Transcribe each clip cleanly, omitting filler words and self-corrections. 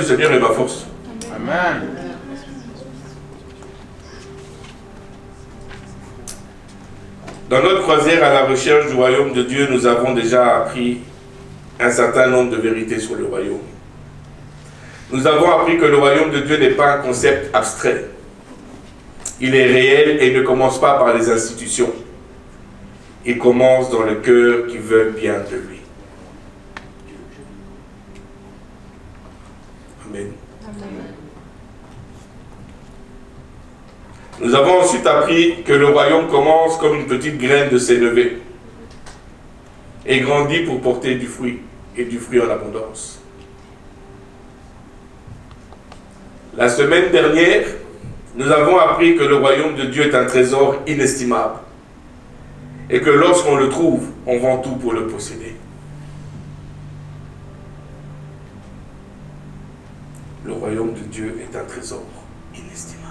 Seigneur est ma force. Amen. Dans notre croisière à la recherche du royaume de Dieu, nous avons déjà appris un certain nombre de vérités sur le royaume. Nous avons appris que le royaume de Dieu n'est pas un concept abstrait. Il est réel et ne commence pas par les institutions. Il commence dans le cœur qui veut bien de lui. Amen. Nous avons ensuite appris que le royaume commence comme une petite graine de sénévé et grandit pour porter du fruit et du fruit en abondance. La semaine dernière, nous avons appris que le royaume de Dieu est un trésor inestimable et que lorsqu'on le trouve, on vend tout pour le posséder. Le royaume de Dieu est un trésor inestimable.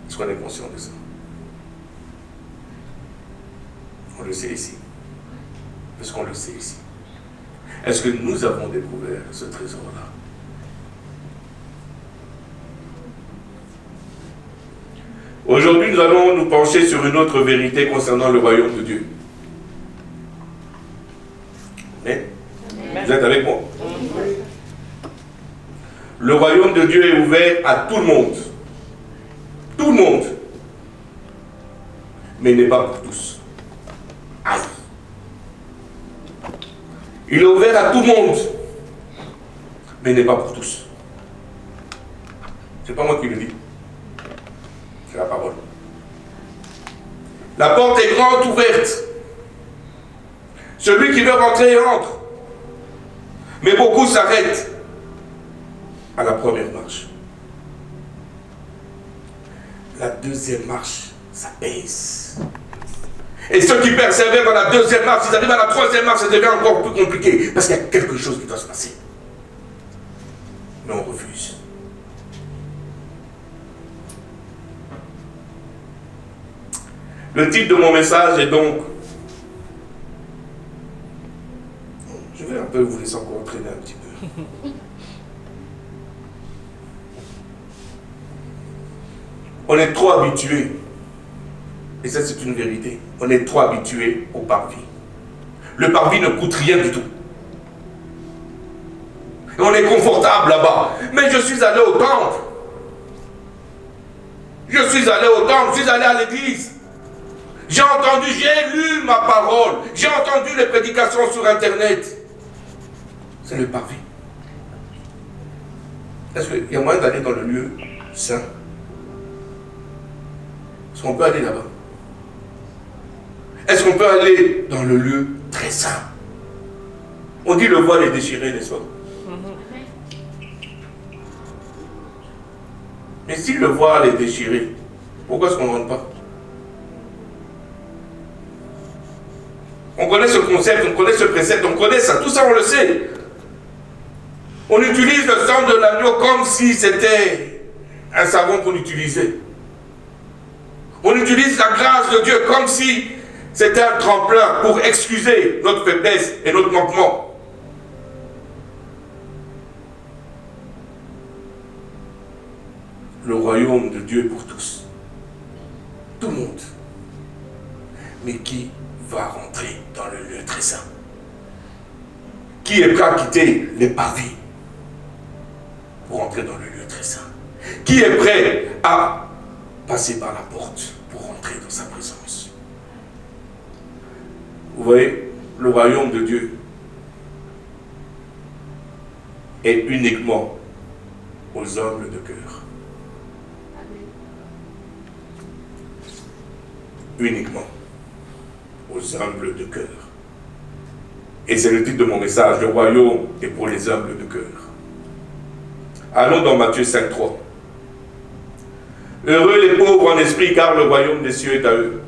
Est-ce qu'on est conscient de ça? On le sait ici. Est-ce qu'on le sait ici? Est-ce que nous avons découvert ce trésor-là? Aujourd'hui, nous allons nous pencher sur une autre vérité concernant le royaume de Dieu. Amen. Vous êtes avec moi? Le royaume de Dieu est ouvert à tout le monde. Tout le monde. Mais il n'est pas pour tous. Aïe. Il est ouvert à tout le monde. Mais il n'est pas pour tous. Ce n'est pas moi qui le dis. C'est la parole. La porte est grande ouverte. Celui qui veut rentrer entre. Mais beaucoup s'arrêtent à la première marche. La deuxième marche, ça pèse. Et ceux qui persévèrent dans la deuxième marche, ils arrivent à la troisième marche, ça devient encore plus compliqué. Parce qu'il y a quelque chose qui doit se passer. Mais on refuse. Le titre de mon message est donc... Je vais un peu vous laisser encore entraîner un petit peu. On est trop habitué, et ça c'est une vérité, on est trop habitué au parvis. Le parvis ne coûte rien du tout. Et on est confortable là-bas. Mais je suis allé au temple. Je suis allé au temple, je suis allé à l'église. J'ai entendu, j'ai lu ma parole. J'ai entendu les prédications sur Internet. C'est le parvis. Est-ce qu'il y a moyen d'aller dans le lieu saint? Est-ce qu'on peut aller là-bas? Est-ce qu'on peut aller dans le lieu très saint? On dit le voile est déchiré, n'est-ce pas? Mais si le voile est déchiré, pourquoi est-ce qu'on ne rentre pas? On connaît ce concept, on connaît ce précepte, on connaît ça, tout ça on le sait. On utilise le sang de l'agneau comme si c'était un savon qu'on utilisait. On utilise la grâce de Dieu comme si c'était un tremplin pour excuser notre faiblesse et notre manquement. Le royaume de Dieu est pour tous. Tout le monde. Mais qui va rentrer dans le lieu très saint? Qui est prêt à quitter les parvis pour entrer dans le lieu très saint? Qui est prêt à passer par la porte pour rentrer dans sa présence? Vous voyez, le royaume de Dieu est uniquement aux humbles de cœur. Uniquement aux humbles de cœur. Et c'est le titre de mon message, le royaume est pour les humbles de cœur. Allons dans Matthieu 5,3. Heureux les pauvres en esprit, car le royaume des cieux est à eux.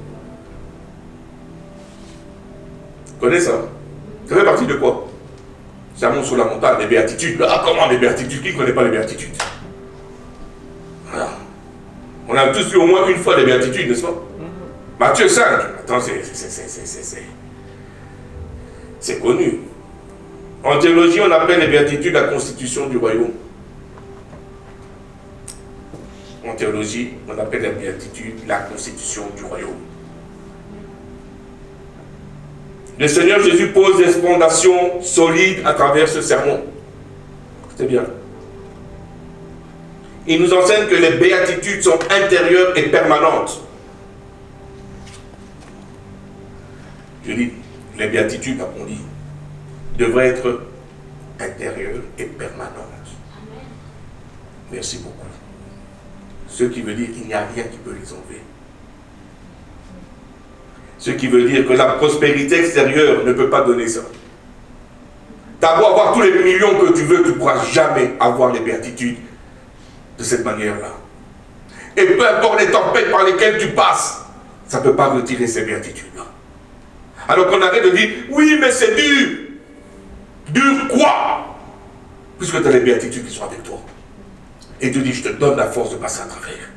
Vous connaissez ça? Ça fait partie de quoi? Sermon sur la montagne, les béatitudes. Ah, comment les béatitudes? Qui ne connaît pas les béatitudes? Voilà. On a tous eu au moins une fois les béatitudes, n'est-ce pas? Matthieu 5. Attends, c'est connu. En théologie, on appelle les béatitudes la constitution du royaume. En théologie, on appelle la béatitude la constitution du royaume. Le Seigneur Jésus pose des fondations solides à travers ce sermon. C'est bien. Il nous enseigne que les béatitudes sont intérieures et permanentes. Je dis, les béatitudes, on dit, devraient être intérieures et permanentes. Merci beaucoup. Ce qui veut dire qu'il n'y a rien qui peut les enlever. Ce qui veut dire que la prospérité extérieure ne peut pas donner ça. T'as beau avoir tous les millions que tu veux, tu ne pourras jamais avoir les béatitudes de cette manière-là. Et peu importe les tempêtes par lesquelles tu passes, ça ne peut pas retirer ces béatitudes-là. Alors qu'on arrête de dire, oui, mais c'est dur. Dur quoi? Puisque tu as les béatitudes qui sont avec toi. Et tu dis, je te donne la force de passer à travers.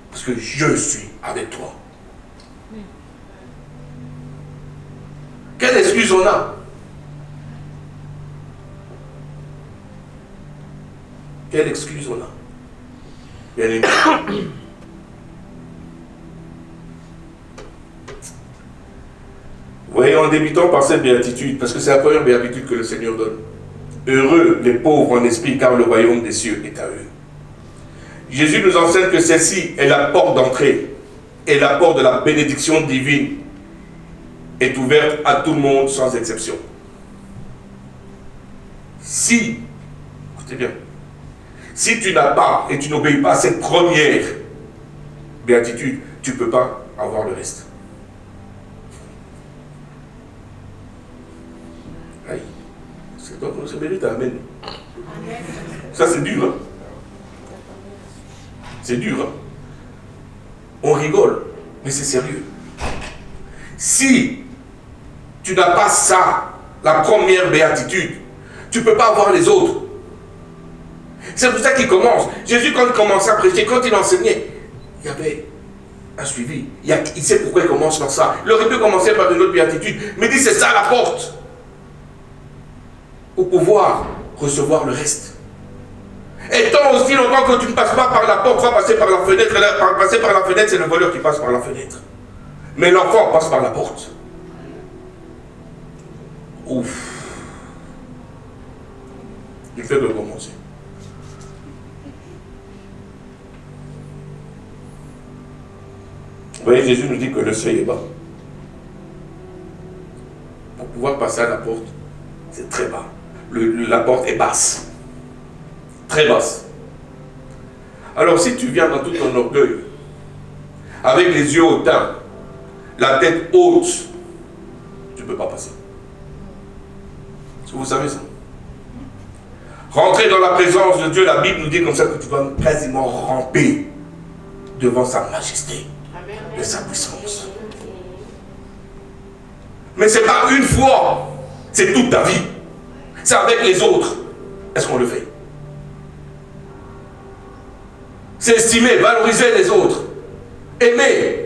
Parce que je suis avec toi. Quelle excuse on a? Quelle excuse on a? Bien aimé. Vous voyez, en débutant par cette béatitude, parce que c'est la première béatitude que le Seigneur donne. Heureux les pauvres en esprit, car le royaume des cieux est à eux. Jésus nous enseigne que celle-ci est la porte d'entrée et la porte de la bénédiction divine est ouverte à tout le monde sans exception. Si, écoutez bien, si tu n'as pas et tu n'obéis pas à cette première béatitude, tu ne peux pas avoir le reste. Aïe, c'est donc on se mérite, amen. Ça c'est dur, hein. C'est dur, hein. On rigole, mais c'est sérieux. Si tu n'as pas ça, la première béatitude, tu ne peux pas avoir les autres. C'est pour ça qu'il commence. Jésus, quand il commençait à prêcher, quand il enseignait, il y avait un suivi. Il sait pourquoi il commence par ça. Il aurait pu commencer par une autre béatitude, mais il dit c'est ça la porte. Pour pouvoir recevoir le reste. Et tant aussi longtemps que tu ne passes pas par la porte, tu vas passer par la fenêtre. Passer par la fenêtre, c'est le voleur qui passe par la fenêtre. Mais l'enfant passe par la porte. Ouf. Il fait recommencer. Vous voyez, Jésus nous dit que le seuil est bas. Pour pouvoir passer à la porte, c'est très bas. La porte est basse. Très basse. Alors si tu viens dans tout ton orgueil, avec les yeux hautains, la tête haute, tu ne peux pas passer. Est-ce que vous savez ça? Rentrer dans la présence de Dieu, la Bible nous dit comme ça que tu vas quasiment ramper devant sa majesté et sa puissance. Mais ce n'est pas une fois, c'est toute ta vie. C'est avec les autres. Est-ce qu'on le fait? C'est estimer, valoriser les autres. Aimer.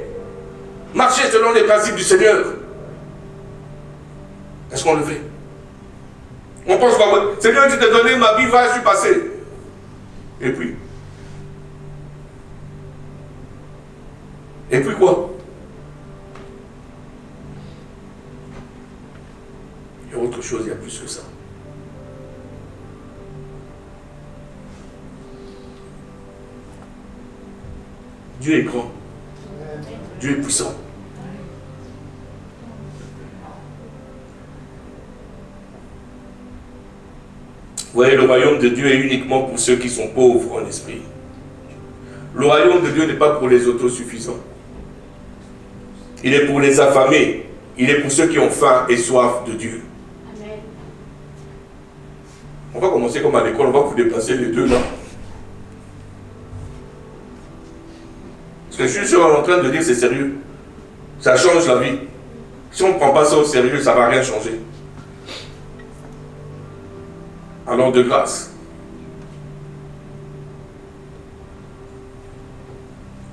Marcher selon les principes du Seigneur. Est-ce qu'on le fait? On pense que Seigneur, tu t'es donné ma vie, va, je suis passé. Et puis? Et puis quoi? Il y a autre chose, il y a plus que ça. Dieu est grand. Dieu est puissant. Vous voyez, le royaume de Dieu est uniquement pour ceux qui sont pauvres en esprit. Le royaume de Dieu n'est pas pour les autosuffisants. Il est pour les affamés. Il est pour ceux qui ont faim et soif de Dieu. Amen. On va commencer comme à l'école, on va vous déplacer les deux là. Parce que je suis en train de dire c'est sérieux. Ça change la vie. Si on ne prend pas ça au sérieux, ça ne va rien changer. Alors de grâce.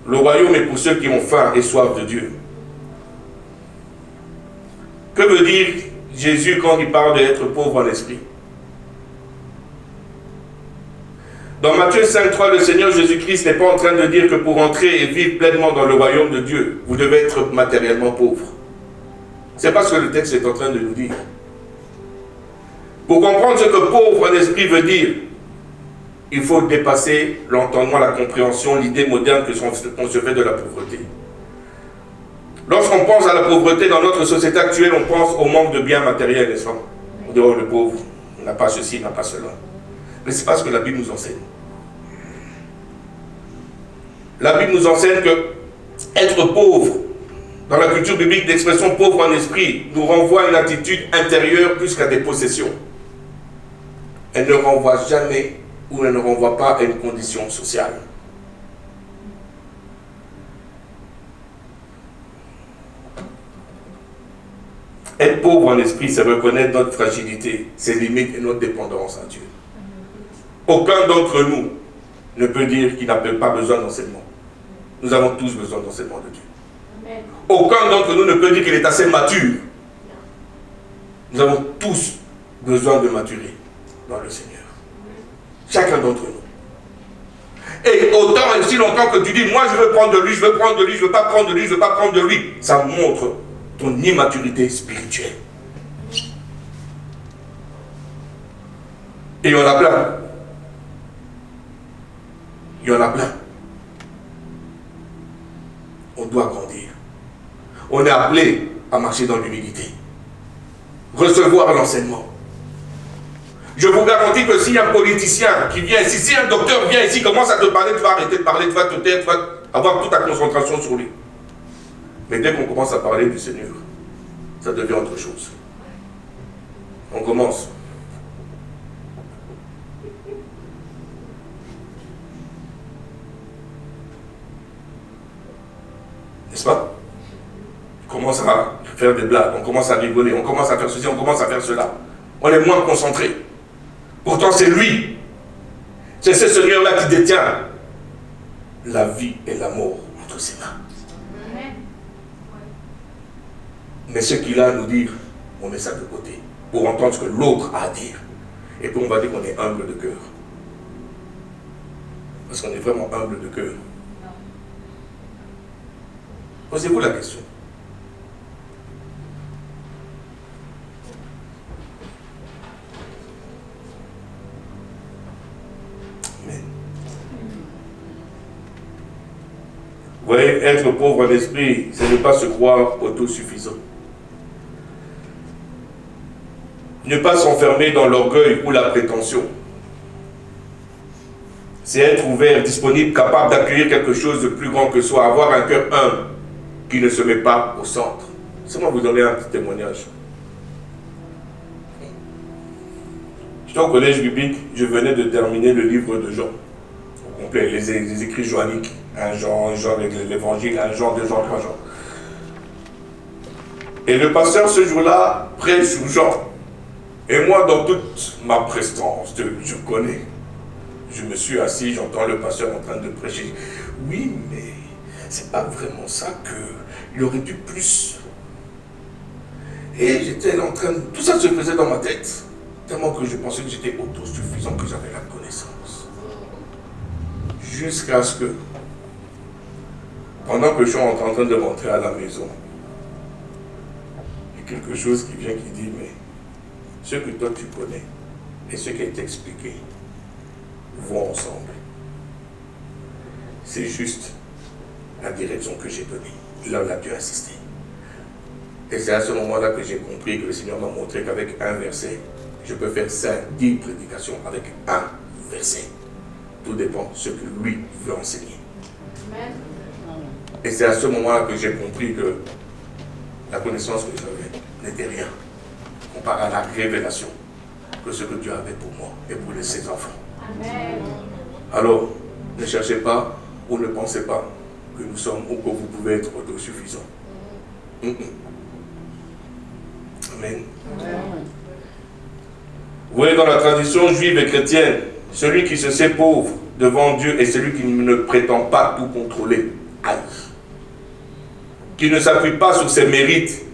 Le royaume est pour ceux qui ont faim et soif de Dieu. Que veut dire Jésus quand il parle d'être pauvre en esprit? Dans Matthieu 5,3, le Seigneur Jésus-Christ n'est pas en train de dire que pour entrer et vivre pleinement dans le royaume de Dieu, vous devez être matériellement pauvre. Ce n'est pas ce que le texte est en train de nous dire. Pour comprendre ce que pauvre en esprit veut dire, il faut dépasser l'entendement, la compréhension, l'idée moderne qu'on se fait de la pauvreté. Lorsqu'on pense à la pauvreté dans notre société actuelle, on pense au manque de biens matériels, n'est-ce pas? On dit, oh, le pauvre, il n'a pas ceci, il n'a pas cela. Mais ce n'est pas ce que la Bible nous enseigne. La Bible nous enseigne que être pauvre, dans la culture biblique, l'expression pauvre en esprit nous renvoie à une attitude intérieure plus qu'à des possessions. Elle ne renvoie jamais ou elle ne renvoie pas à une condition sociale. Être pauvre en esprit, c'est reconnaître notre fragilité, ses limites et notre dépendance à Dieu. Aucun d'entre nous ne peut dire qu'il n'a pas besoin d'enseignement. Nous avons tous besoin d'enseignement de Dieu. Amen. Aucun d'entre nous ne peut dire qu'il est assez mature. Nous avons tous besoin de maturer dans le Seigneur. Chacun d'entre nous. Et autant et aussi longtemps que tu dis, moi je veux prendre de lui, je veux prendre de lui, je ne veux pas prendre de lui, je ne veux pas prendre de lui, ça montre ton immaturité spirituelle. Et il y en a plein. Il y en a plein. On doit grandir. On est appelé à marcher dans l'humilité. Recevoir l'enseignement. Je vous garantis que s'il y a un politicien qui vient ici, si un docteur vient ici, commence à te parler, tu vas arrêter de parler, tu vas te taire, tu vas avoir toute ta concentration sur lui. Mais dès qu'on commence à parler du Seigneur, ça devient autre chose. On commence. N'est-ce pas? On commence à faire des blagues, on commence à rigoler, on commence à faire ceci, on commence à faire cela. On est moins concentré. Pourtant, c'est lui. C'est ce Seigneur-là qui détient la vie et la mort entre ses mains. Mais ce qu'il a à nous dire, on met ça de côté pour entendre ce que l'autre a à dire. Et puis on va dire qu'on est humble de cœur. Parce qu'on est vraiment humble de cœur. Posez-vous la question. Amen. Vous voyez, être pauvre en esprit, c'est ne pas se croire autosuffisant. Ne pas s'enfermer dans l'orgueil ou la prétention. C'est être ouvert, disponible, capable d'accueillir quelque chose de plus grand que soi, avoir un cœur humble qui ne se met pas au centre. Laissez-moi vous donner un petit témoignage. J'étais au collège biblique, je venais de terminer le livre de Jean, au complet, les écrits joanniques, 1 Jean, l'évangile, 1 Jean, 2 Jean, 3 Jean. Et le pasteur ce jour-là prêche sur Jean. Et moi, dans toute ma prestance, je connais. Je me suis assis, j'entends le pasteur en train de prêcher. Oui, mais c'est pas vraiment ça qu'il aurait dû plus. Et j'étais en train de... Tout ça se faisait dans ma tête. Tellement que je pensais que j'étais autosuffisant, que j'avais la connaissance. Jusqu'à ce que, pendant que je suis en train de rentrer à la maison, il y a quelque chose qui vient qui dit, mais ce que toi tu connais et ce qui est expliqué vont ensemble. C'est juste la direction que j'ai donnée. Là, là, tu as insisté. Et c'est à ce moment-là que j'ai compris que le Seigneur m'a montré qu'avec un verset, je peux faire 5-10 prédications avec un verset. Tout dépend de ce que lui veut enseigner. Amen. Et c'est à ce moment-là que j'ai compris que la connaissance que j'avais n'était rien comparé à la révélation que ce que Dieu avait pour moi et pour ses enfants. Amen. Alors, ne cherchez pas ou ne pensez pas que nous sommes ou que vous pouvez être autosuffisants. Amen. Amen. Vous voyez, dans la tradition juive et chrétienne, celui qui se sait pauvre devant Dieu est celui qui ne prétend pas tout contrôler. Aïe. Qui ne s'appuie pas sur ses mérites.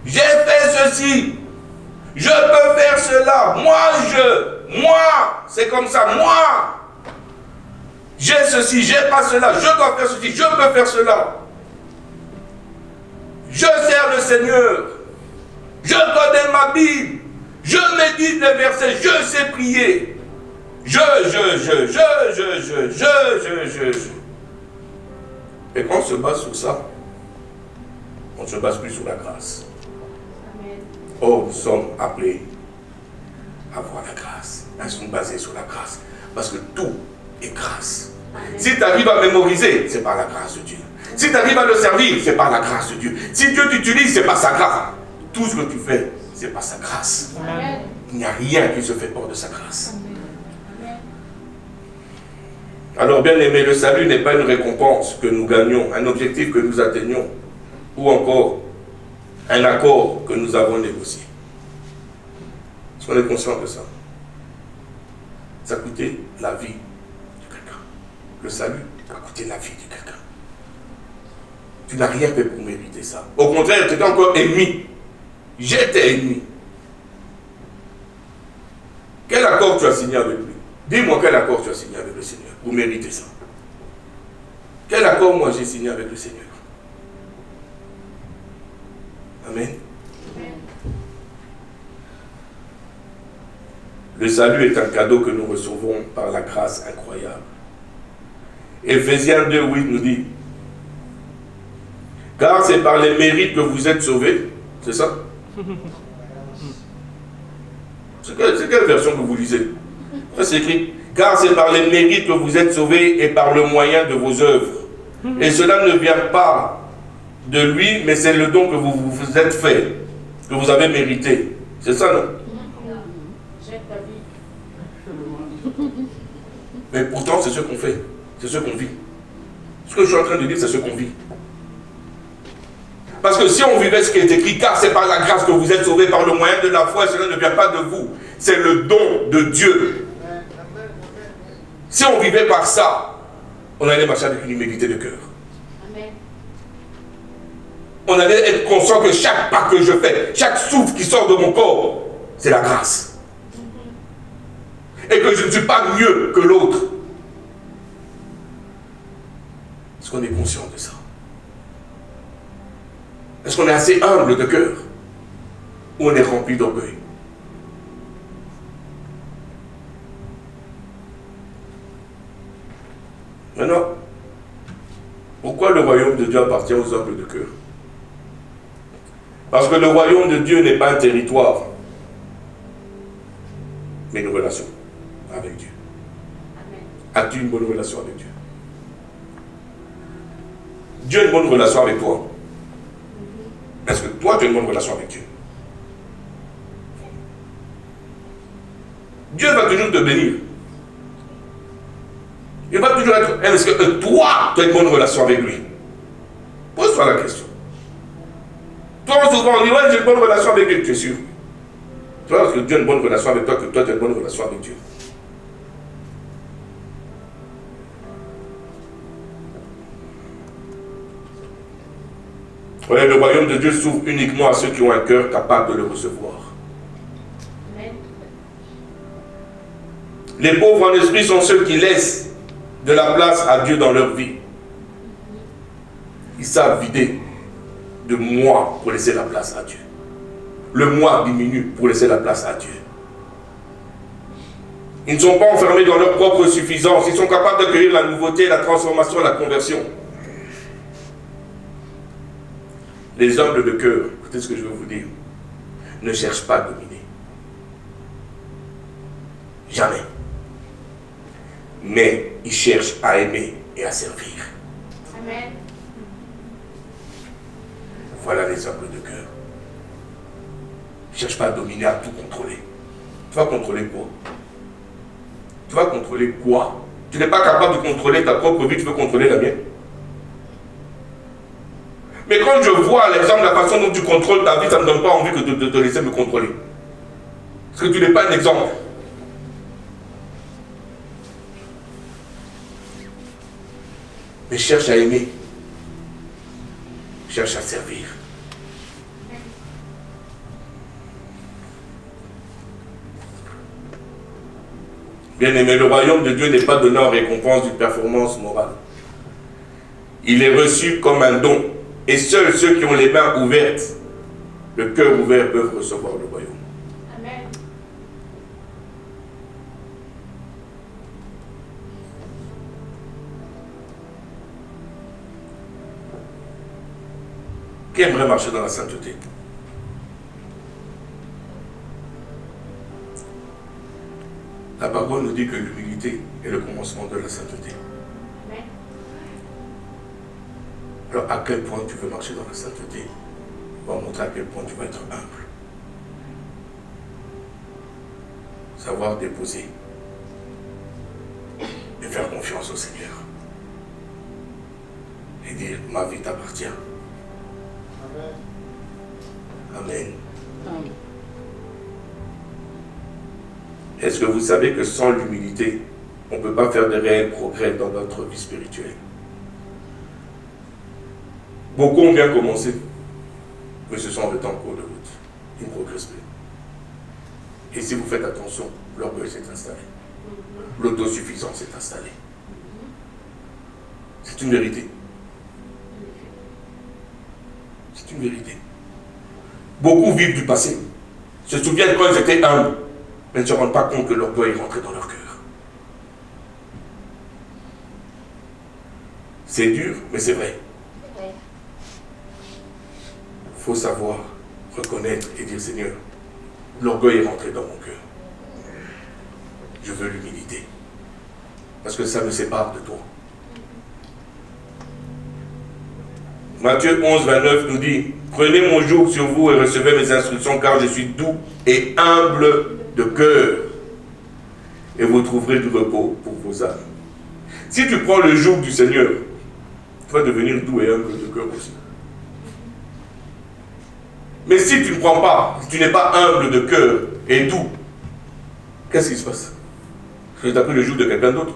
J'ai fait ceci. Je peux faire cela. Moi, je... moi, c'est comme ça, moi, j'ai ceci, j'ai pas cela, je dois faire ceci, je peux faire cela. Je sers le Seigneur, je connais ma Bible, je médite les versets, je sais prier. Et quand on se base sur ça, on ne se base plus sur la grâce. Amen. Oh, nous sommes appelés à voir la grâce. Nous sommes basés sur la grâce. Parce que tout est grâce. Amen. Si tu arrives à mémoriser, c'est par la grâce de Dieu. Si tu arrives à le servir, c'est par la grâce de Dieu. Si Dieu t'utilise, c'est par sa grâce. Tout ce que tu fais, c'est par sa grâce. Amen. Il n'y a rien qui se fait hors de sa grâce. Amen. Alors bien aimé, le salut n'est pas une récompense que nous gagnons, un objectif que nous atteignons, ou encore un accord que nous avons négocié. Est-ce qu'on est conscient de ça? Ça a coûté la vie de quelqu'un. Le salut a coûté la vie de quelqu'un. Tu n'as rien fait pour mériter ça. Au contraire, tu étais encore ennemi. J'étais ennemi. Quel accord tu as signé avec lui? Dis-moi quel accord tu as signé avec le Seigneur pour mériter ça. Quel accord moi j'ai signé avec le Seigneur? Amen. Le salut est un cadeau que nous recevons par la grâce incroyable. Éphésiens 2:8 nous dit: car c'est par les mérites que vous êtes sauvés. C'est ça? C'est quelle version que vous lisez? Ça c'est écrit: car c'est par les mérites que vous êtes sauvés et par le moyen de vos œuvres. Et cela ne vient pas de lui, mais c'est le don que vous vous êtes fait, que vous avez mérité. C'est ça, non? Mais pourtant, c'est ce qu'on fait. C'est ce qu'on vit. Ce que je suis en train de dire, c'est ce qu'on vit. Parce que si on vivait ce qui est écrit, car c'est par la grâce que vous êtes sauvés par le moyen de la foi, et cela ne vient pas de vous. C'est le don de Dieu. Si on vivait par ça, on allait marcher avec une humilité de cœur. Amen. On allait être conscient que chaque pas que je fais, chaque souffle qui sort de mon corps, c'est la grâce. Et que je ne suis pas mieux que l'autre. Est-ce qu'on est conscient de ça? Est-ce qu'on est assez humble de cœur? Ou on est rempli d'orgueil? Maintenant, pourquoi le royaume de Dieu appartient aux humbles de cœur? Parce que le royaume de Dieu n'est pas un territoire, mais une relation avec Dieu. As-tu une bonne relation avec Dieu? Dieu a une bonne relation avec toi. Est-ce que toi, tu as une bonne relation avec Dieu? Dieu va toujours te bénir. Il va toujours être... Est-ce que toi, tu as une bonne relation avec lui? Pose-toi la question. Toi, souvent, on dit, ouais, j'ai une bonne relation avec Dieu. Tu es sûr? Tu vois, parce que Dieu a une bonne relation avec toi, que toi, tu as une bonne relation avec Dieu. Ouais, le royaume de Dieu s'ouvre uniquement à ceux qui ont un cœur capable de le recevoir. Amen. Les pauvres en esprit sont ceux qui laissent de la place à Dieu dans leur vie. Ils savent vider de moi pour laisser la place à Dieu. Le moi diminue pour laisser la place à Dieu. Ils ne sont pas enfermés dans leur propre suffisance. Ils sont capables d'accueillir la nouveauté, la transformation, la conversion. Les humbles de cœur, écoutez ce que je veux vous dire, ne cherchent pas à dominer. Jamais. Mais ils cherchent à aimer et à servir. Amen. Voilà les humbles de cœur. Ils ne cherchent pas à dominer, à tout contrôler. Tu vas contrôler quoi? Tu vas contrôler quoi? Tu n'es pas capable de contrôler ta propre vie, tu veux contrôler la mienne? Mais quand je vois l'exemple de la façon dont tu contrôles ta vie, ça ne me donne pas envie de te laisser me contrôler. Parce que tu n'es pas un exemple. Mais cherche à aimer. Cherche à servir. Bien-aimé, le royaume de Dieu n'est pas donné en récompense d'une performance morale. Il est reçu comme un don. Et seuls ceux qui ont les mains ouvertes, le cœur ouvert, peuvent recevoir le royaume. Amen. Qui aimerait marcher dans la sainteté? La parole nous dit que l'humilité est le commencement de la sainteté. Amen. Alors à quel point tu veux marcher dans la sainteté? On va montrer à quel point tu vas être humble. Savoir déposer et faire confiance au Seigneur. Et dire, ma vie t'appartient. Amen. Amen. Est-ce que vous savez que sans l'humilité, on ne peut pas faire de réels progrès dans notre vie spirituelle? Beaucoup ont bien commencé, mais se sont arrêtés en cours de route. Ils ne progressent plus. Et si vous faites attention, l'orgueil s'est installé. L'autosuffisance s'est installée. C'est une vérité. C'est une vérité. Beaucoup vivent du passé. Se souviennent quand ils étaient humbles, mais ne se rendent pas compte que l'orgueil est rentré dans leur cœur. C'est dur, mais c'est vrai. Il faut savoir reconnaître et dire, Seigneur, l'orgueil est rentré dans mon cœur. Je veux l'humilité. Parce que ça me sépare de toi. Matthieu 11, 29 nous dit, prenez mon joug sur vous et recevez mes instructions, car je suis doux et humble de cœur. Et vous trouverez du repos pour vos âmes. Si tu prends le joug du Seigneur, tu vas devenir doux et humble de cœur aussi. Mais si tu ne prends pas, si tu n'es pas humble de cœur et doux, qu'est-ce qui se passe? Tu as pris le joug de quelqu'un d'autre.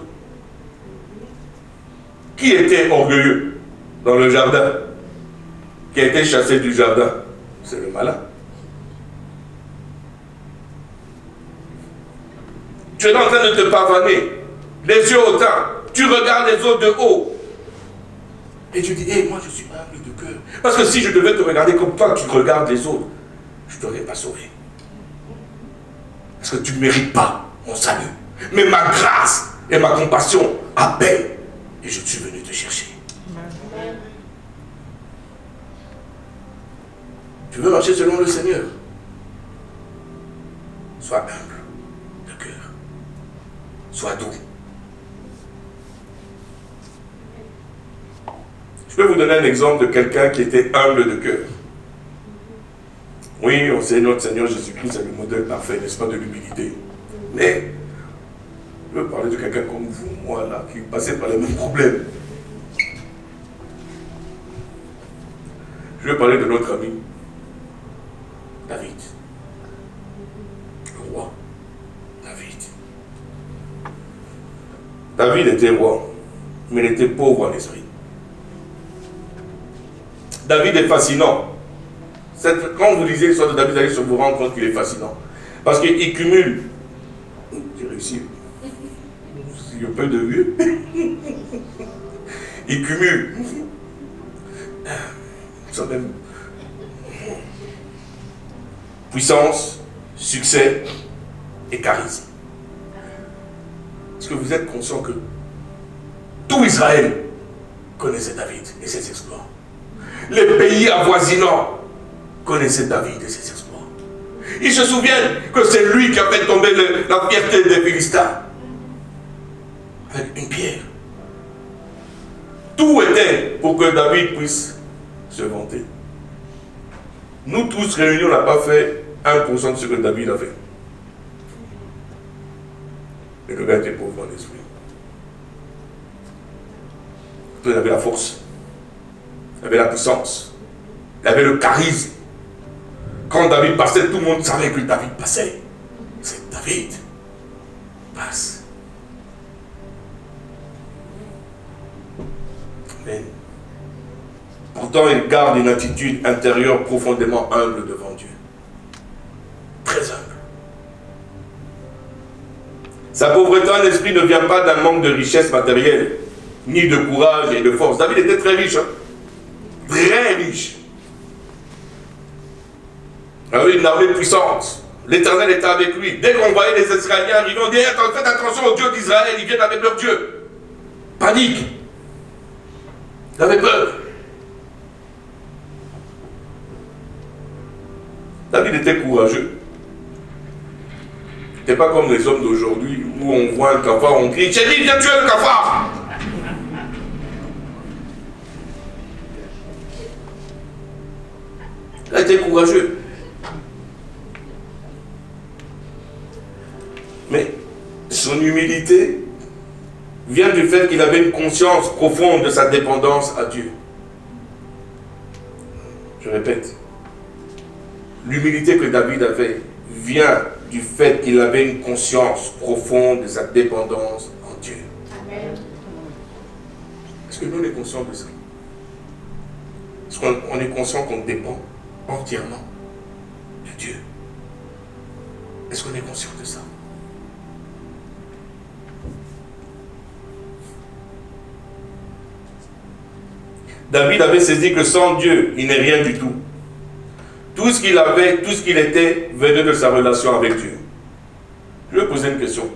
Qui était orgueilleux dans le jardin? Qui a été chassé du jardin? C'est le malin. Tu es en train de te pavaner, les yeux hautains, tu regardes les autres de haut. Et tu dis, hé, moi je suis humble de cœur. Parce que si je devais te regarder comme toi, tu regardes les autres, je ne t'aurais pas sauvé. Parce que tu ne mérites pas mon salut. Mais ma grâce et ma compassion appellent. Et je suis venu te chercher. Amen. Tu veux marcher selon le Seigneur? Sois humble de cœur. Sois doux. Je peux vous donner un exemple de quelqu'un qui était humble de cœur. Oui, on sait notre Seigneur Jésus-Christ est le modèle parfait, n'est-ce pas, de l'humilité. Mais je veux parler de quelqu'un comme vous, moi là, qui passait par les mêmes problèmes. Je veux parler de notre ami David. Le roi David. David était roi, mais il était pauvre en esprit. David est fascinant. Quand vous lisez l'histoire de David, vous allez vous rendre compte qu'il est fascinant. Parce qu'il cumule. J'ai réussi. Il y a un peu de vieux. Il cumule. Ça même. Puissance, succès et charisme. Est-ce que vous êtes conscient que tout Israël connaissait David et ses exploits? Les pays avoisinants connaissaient David et ses exploits. Ils se souviennent que c'est lui qui a fait tomber la fierté des Philistins. Avec une pierre. Tout était pour que David puisse se vanter. Nous tous réunis, on n'a pas fait 1% de ce que David a fait. Mais le gars était pauvre en esprit. Il avait la force. Il avait la puissance. Il avait le charisme. Quand David passait, tout le monde savait que David passait. C'est David. Passe. Amen. Pourtant, il garde une attitude intérieure profondément humble devant Dieu. Très humble. Sa pauvreté en esprit ne vient pas d'un manque de richesse matérielle, ni de courage et de force. David était très riche, hein? Très riche. Il avait une armée puissante. L'Éternel était avec lui. Dès qu'on voyait les Israéliens arriver, on disait faites attention aux dieux d'Israël, ils viennent avec leur Dieu. Panique. Il avait peur. David était courageux. C'était pas comme les hommes d'aujourd'hui où on voit un cafard, on crie chérie, viens tuer le cafard. Il était courageux. Mais son humilité vient du fait qu'il avait une conscience profonde de sa dépendance à Dieu. Je répète, l'humilité que David avait vient du fait qu'il avait une conscience profonde de sa dépendance en Dieu. Amen. Est-ce que nous on est conscients de ça? Est-ce qu'on est conscient qu'on dépend entièrement de Dieu? Est-ce qu'on est conscient de ça? David avait saisi que sans Dieu, il n'est rien du tout. Tout ce qu'il avait, tout ce qu'il était, venait de sa relation avec Dieu. Je vais poser une question.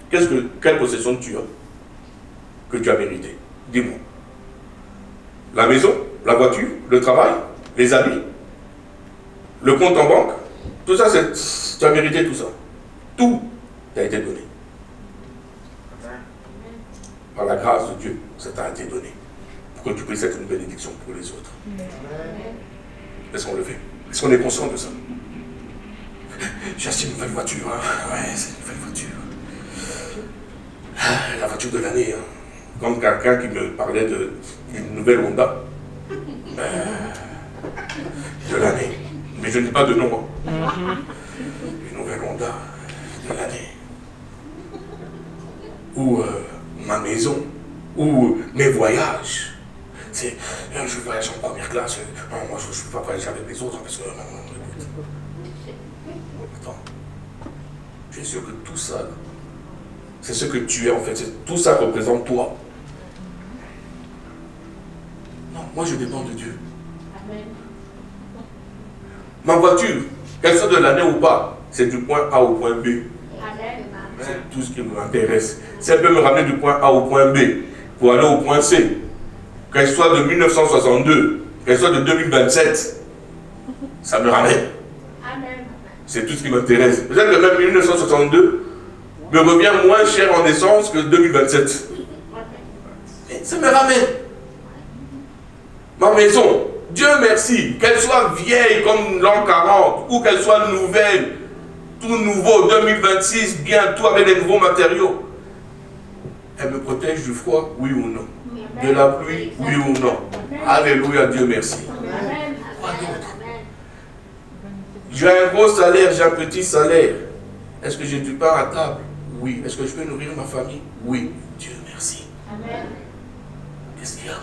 Quelle possession tu as que tu as mérité? Dis-moi. La maison, la voiture, le travail, les habits, le compte en banque, tout ça, tu as mérité tout ça. Tout t'a été donné. Par la grâce de Dieu, ça t'a été donné. Pour que tu puisses être une bénédiction pour les autres. Est-ce qu'on le fait? Est-ce qu'on est conscient de ça? J'ai acheté une nouvelle voiture. Hein. Ouais, c'est une nouvelle voiture. La voiture de l'année. Hein. Comme quelqu'un qui me parlait d'une nouvelle Honda. De l'année. Mais je ne dis pas de nom. Hein. Une nouvelle Honda de l'année. Ou ma maison. Ou mes voyages. Je voyage en première classe. Non, moi, je ne peux pas voyager avec les autres parce que... Attends. Je suis sûr que tout ça, c'est ce que tu es en fait. Tout ça représente toi. Non, moi, je dépends de Dieu. Amen. Ma voiture, qu'elle soit de l'année ou pas, c'est du point A au point B. Amen. C'est tout ce qui m'intéresse. Si elle peut me ramener du point A au point B pour aller au point C, qu'elle soit de 1962, qu'elle soit de 2027, ça me ramène. Amen. C'est tout ce qui m'intéresse. Peut-être que même 1962 me revient moins cher en essence que 2027. Et ça me ramène. Ma maison, Dieu merci, qu'elle soit vieille comme l'an 40 ou qu'elle soit nouvelle, tout nouveau, 2026, bien tout avec les nouveaux matériaux. Elle me protège du froid, oui ou non? De la pluie, oui ou non? Alléluia, Dieu merci. Amen. Quoi d'autre? J'ai un gros salaire, j'ai un petit salaire. Est-ce que j'ai du pain à table? Oui. Est-ce que je peux nourrir ma famille? Oui. Dieu merci. Amen. Qu'est-ce qu'il y a?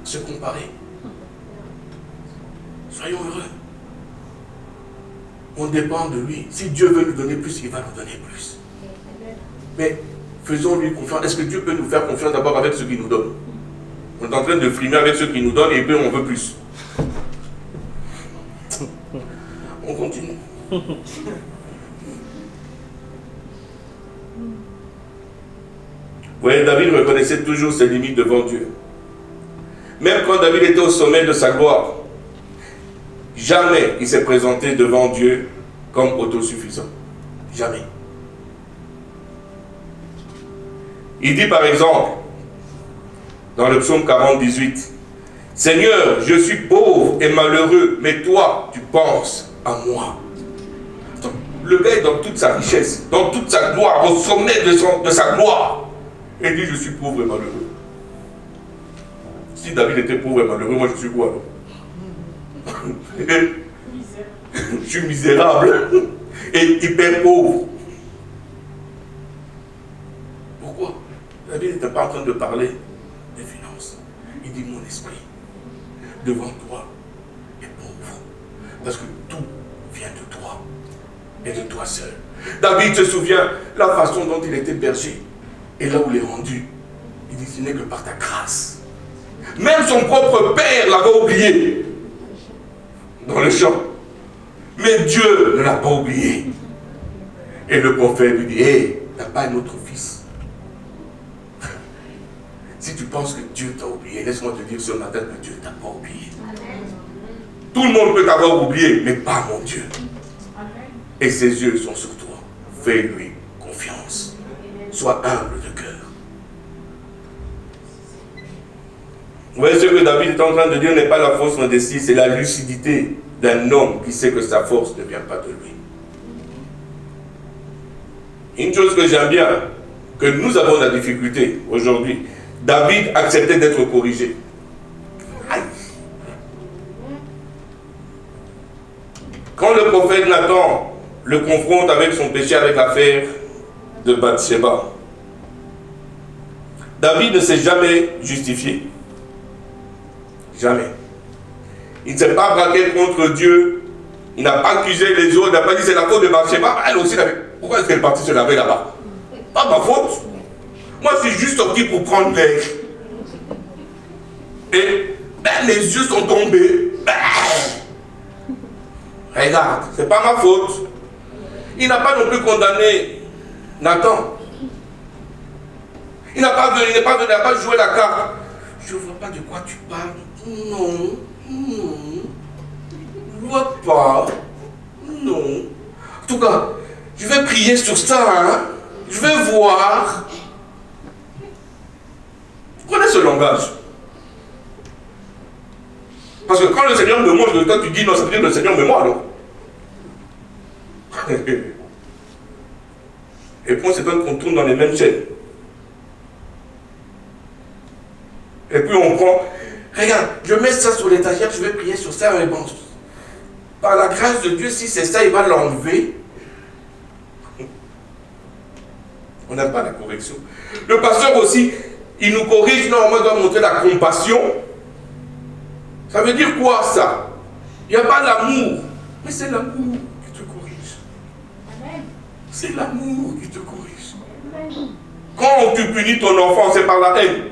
Se comparer. Soyons heureux. On dépend de lui. Si Dieu veut nous donner plus, il va nous donner plus. Mais faisons-lui confiance. Est-ce que Dieu peut nous faire confiance d'abord avec ce qu'il nous donne? On est en train de frimer avec ce qu'il nous donne et puis on veut plus. On continue. Vous voyez, David reconnaissait toujours ses limites devant Dieu. Même quand David était au sommet de sa gloire, jamais il s'est présenté devant Dieu comme autosuffisant. Jamais. Il dit par exemple, dans le psaume 40, 18, « Seigneur, je suis pauvre et malheureux, mais toi, tu penses à moi. » Le gars est dans toute sa richesse, dans toute sa gloire, au sommet de sa gloire. Et il dit, je suis pauvre et malheureux. Si David était pauvre et malheureux, moi je suis quoi alors? Je suis misérable et hyper pauvre. Pourquoi? David n'était pas en train de parler des finances. Il dit, mon esprit, devant toi, est pauvre. Parce que tout vient de toi. et de toi seul. David se souvient la façon dont il était berger. Et là où il est rendu, il dit, ce n'est que par ta grâce. Même son propre père l'avait oublié dans le champ. Mais Dieu ne l'a pas oublié. Et le prophète lui dit, hé, t'as pas un autre fils. Si tu penses que Dieu t'a oublié, laisse-moi te dire ce matin que Dieu ne t'a pas oublié. Amen. Tout le monde peut t'avoir oublié, mais pas mon Dieu. Amen. Et ses yeux sont sur toi. Fais-lui confiance. Sois humble de cœur. Vous voyez, ce que David est en train de dire n'est pas la fausse modestie, c'est la lucidité d'un homme qui sait que sa force ne vient pas de lui. Une chose que j'aime bien, que nous avons la difficulté aujourd'hui, David acceptait d'être corrigé. Aïe. Quand le prophète Nathan le confronte avec son péché, avec l'affaire de Bathsheba, David ne s'est jamais justifié. Jamais. Il ne s'est pas braqué contre Dieu. Il n'a pas accusé les autres. Il n'a pas dit c'est la faute de Bathsheba. Elle aussi, pourquoi est-ce qu'elle est partie se laver là-bas? Pas ma faute. Moi, je suis juste sorti pour prendre l'air. Et les yeux sont tombés. Regarde, c'est pas ma faute. Il n'a pas non plus condamné Nathan. Il n'a pas joué la carte. Je ne vois pas de quoi tu parles. Non, non. Je ne vois pas. Non. En tout cas, je vais prier sur ça. Hein. Je vais voir. Vous connaissez ce langage? Parce que quand le Seigneur me montre, toi tu dis non, ça veut dire que le Seigneur me montre alors. Et puis on s'étonne qu'on tourne dans les mêmes chaînes. Et puis on prend, regarde, je mets ça sur l'étagère, je vais prier sur ça, mais bon, par la grâce de Dieu, si c'est ça, il va l'enlever. On n'aime pas la correction. Le pasteur aussi, il nous corrige, normalement, il doit montrer la compassion. Ça veut dire quoi ça? Il n'y a pas l'amour, mais c'est l'amour qui te corrige. C'est l'amour qui te corrige. Amen. Quand tu punis ton enfant, c'est par la haine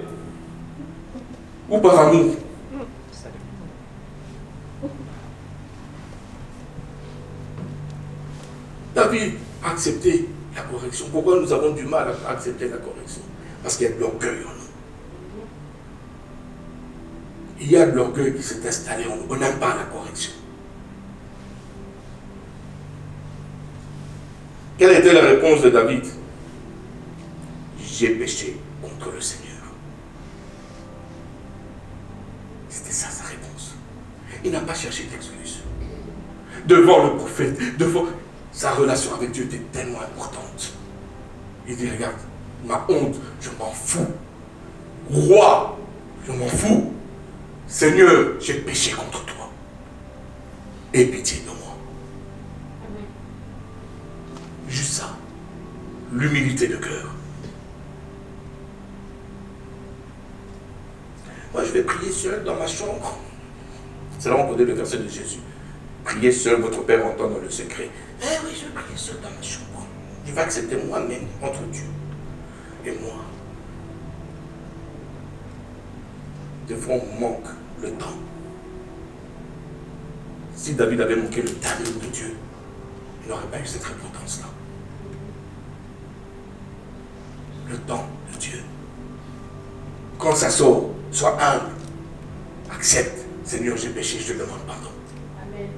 ou par amour? David a accepté la correction. Pourquoi nous avons du mal à accepter la correction? Parce qu'il y a de l'orgueil en nous. Il y a de l'orgueil qui s'est installé en nous. On n'aime pas la correction. Quelle était la réponse de David? J'ai péché contre le Seigneur. C'était ça sa réponse. Il n'a pas cherché d'excuse. Devant le prophète, devant sa relation avec Dieu était tellement importante. Il dit, regarde, ma honte, je m'en fous. Roi, je m'en fous. Seigneur, j'ai péché contre toi. Aie pitié de moi. Juste ça. L'humilité de cœur. Moi, je vais prier seul dans ma chambre. C'est là où on connaît le verset de Jésus. Priez seul, votre Père entend dans le secret. Eh oui, je vais prier seul dans ma chambre. Je vais accepter moi-même entre Dieu et moi. Des fois, on manque le temps. Si David avait manqué le timing de Dieu, il n'aurait pas eu cette repentance-là. Le temps de Dieu. Quand ça sort, sois humble. Accepte. Seigneur, j'ai péché, je te demande pardon. Amen.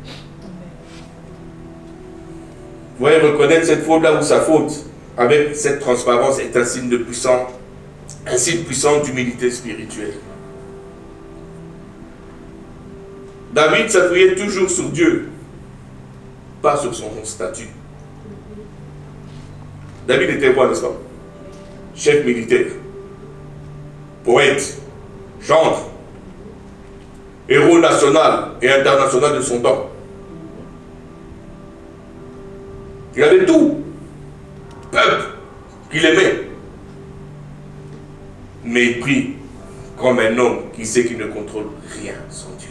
Vous voyez, reconnaître cette faute là où sa faute, avec cette transparence, est un signe puissant d'humilité spirituelle. David s'appuyait toujours sur Dieu, pas sur son statut. David était quoi, n'est-ce pas? Chef militaire, poète, chantre, héros national et international de son temps. Il avait tout, peuple qu'il aimait. Mais il prie comme un homme qui sait qu'il ne contrôle rien sans Dieu.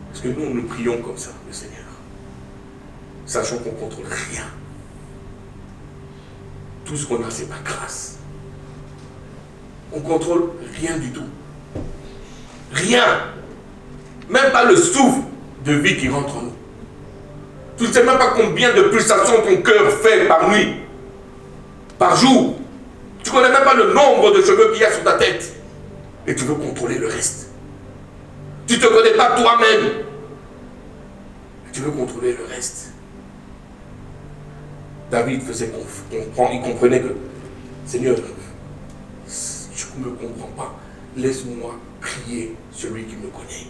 Parce que nous prions comme ça, le Seigneur. sachant qu'on ne contrôle rien. Tout ce qu'on a, c'est par grâce. On ne contrôle rien du tout. Rien. Même pas le souffle de vie qui rentre en nous. Tu ne sais même pas combien de pulsations ton cœur fait par nuit, par jour. Tu ne connais même pas le nombre de cheveux qu'il y a sur ta tête. Et tu veux contrôler le reste. Tu ne te connais pas toi-même. Et tu veux contrôler le reste. David faisait comprendre, il comprenait que, Seigneur, je ne me comprends pas. Laisse-moi prier celui qui me connaît.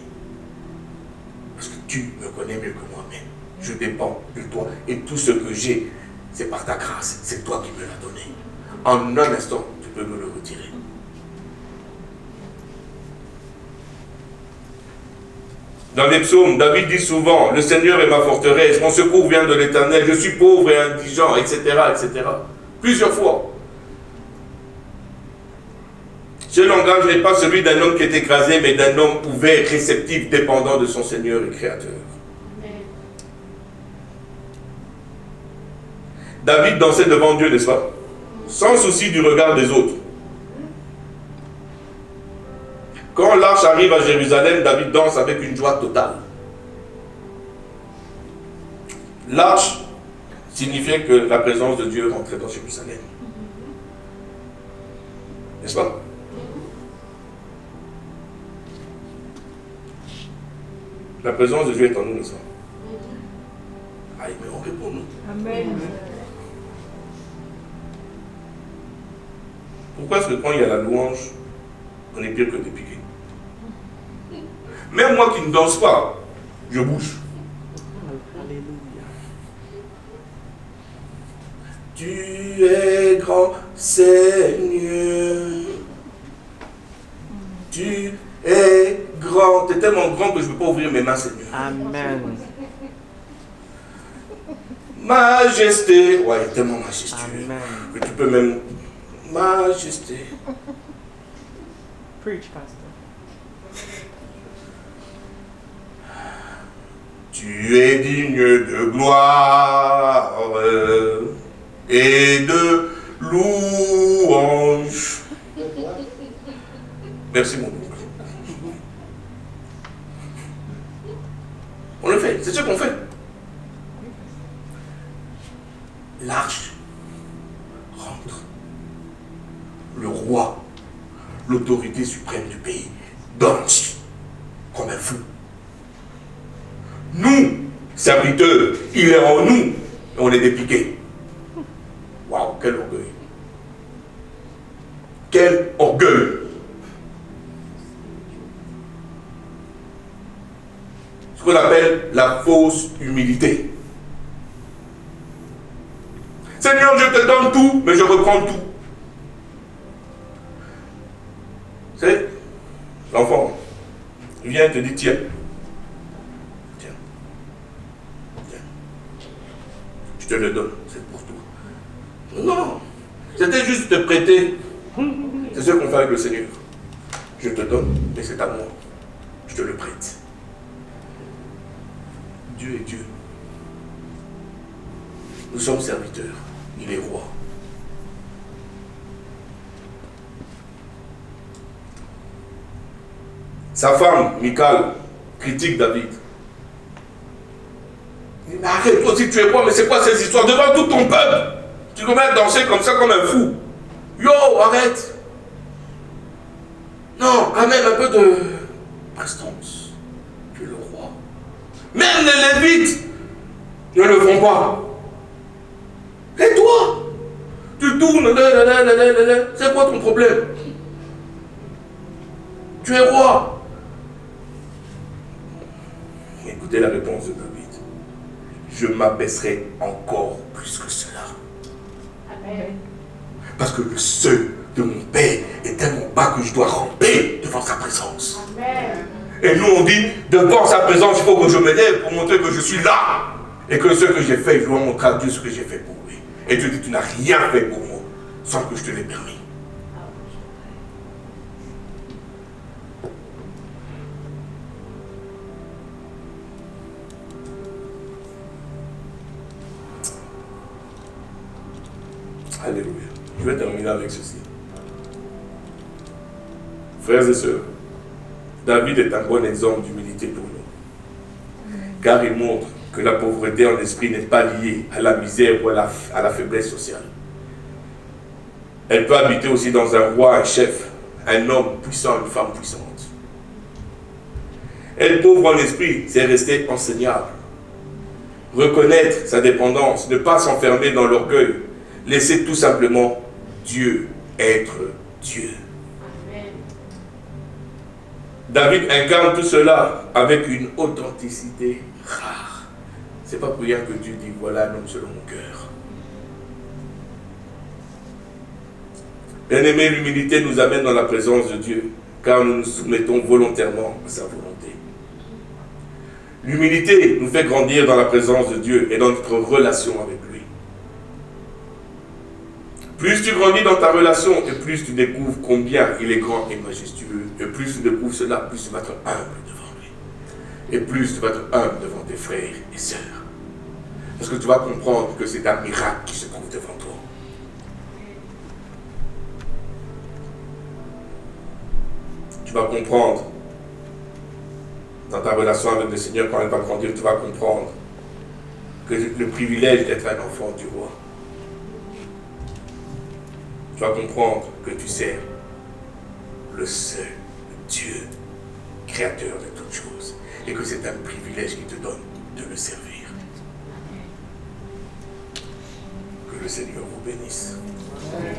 Parce que tu me connais mieux que moi-même. Je dépends de toi. Et tout ce que j'ai, c'est par ta grâce. C'est toi qui me l'as donné. En un instant, tu peux me le retirer. Dans les psaumes, David dit souvent, le Seigneur est ma forteresse, mon secours vient de l'Éternel, je suis pauvre et indigent, etc., etc. Plusieurs fois. Ce langage n'est pas celui d'un homme qui est écrasé, mais d'un homme ouvert, réceptif, dépendant de son Seigneur et Créateur. David dansait devant Dieu, n'est-ce pas? Sans souci du regard des autres. Quand l'arche arrive à Jérusalem, David danse avec une joie totale. L'arche signifiait que la présence de Dieu rentrait dans Jérusalem. N'est-ce pas? La présence de Dieu est en nous, n'est-ce pas? Aïe, mais on répond, nous. Amen. Pourquoi est-ce que quand il y a la louange, on est pire que des piquets? Même moi qui ne danse pas, je bouge. Alléluia. Tu es grand Seigneur. Tu es grand. Tu es tellement grand que je ne peux pas ouvrir mes mains, Seigneur. Amen. Majesté. Ouais, il est tellement majestueux. Amen. Que tu peux même. Majesté. Preach, pastor. Tu es digne de gloire et de louange. Merci mon oncle. On le fait, c'est ce qu'on fait. L'arche rentre. Le roi, l'autorité suprême du pays, danse comme un fou. Nous, serviteurs, il est en nous, et on est dépiqués. Waouh, quel orgueil. Quel orgueil. Ce qu'on appelle la fausse humilité. Seigneur, je te donne tout, mais je reprends tout. C'est l'enfant. Il vient et te dit, tiens. Je te le donne, c'est pour toi. Non, c'était juste te prêter. C'est ce qu'on fait avec le Seigneur. Je te donne, mais c'est à moi. Je te le prête. Dieu est Dieu. Nous sommes serviteurs. Il est roi. Sa femme, Michal, critique David. Mais arrête, toi aussi tu es roi, mais c'est quoi ces histoires? Devant tout ton peuple, tu te mets à danser comme ça, comme un fou. Yo, arrête. Non, quand même un peu de prestance. Tu es le roi. Même les Lévites ne le font pas. Et toi, tu tournes, c'est quoi ton problème? Tu es roi. Écoutez la réponse de David. Je m'abaisserai encore plus que cela. Amen. Parce que le seuil de mon Père est tellement bas que je dois ramper devant sa présence. Amen. Et nous on dit, devant sa présence, il faut que je me lève pour montrer que je suis là. Et que ce que j'ai fait, je dois montrer à Dieu ce que j'ai fait pour lui. Et Dieu dit, tu n'as rien fait pour moi, sans que je te l'ai permis. Alléluia. Je vais terminer avec ceci. Frères et sœurs, David est un bon exemple d'humilité pour nous. Car il montre que la pauvreté en esprit n'est pas liée à la misère ou à la faiblesse sociale. Elle peut habiter aussi dans un roi, un chef, un homme puissant, une femme puissante. Être pauvre en esprit, c'est rester enseignable. Reconnaître sa dépendance, ne pas s'enfermer dans l'orgueil, laisser tout simplement Dieu être Dieu. Amen. David incarne tout cela avec une authenticité rare. C'est pas pour rien que Dieu dit, voilà un homme selon mon cœur. Bien-aimé, l'humilité nous amène dans la présence de Dieu, car nous nous soumettons volontairement à sa volonté. L'humilité nous fait grandir dans la présence de Dieu et dans notre relation avec lui. Plus tu grandis dans ta relation et plus tu découvres combien il est grand et majestueux, et plus tu découvres cela, plus tu vas être humble devant lui. Et plus tu vas être humble devant tes frères et sœurs. Parce que tu vas comprendre que c'est un miracle qui se trouve devant toi. Tu vas comprendre, dans ta relation avec le Seigneur, quand elle va grandir, tu vas comprendre que le privilège d'être un enfant du roi. Tu vas comprendre que tu sers le seul Dieu, créateur de toutes choses, et que c'est un privilège qui te donne de le servir. Que le Seigneur vous bénisse. Amen.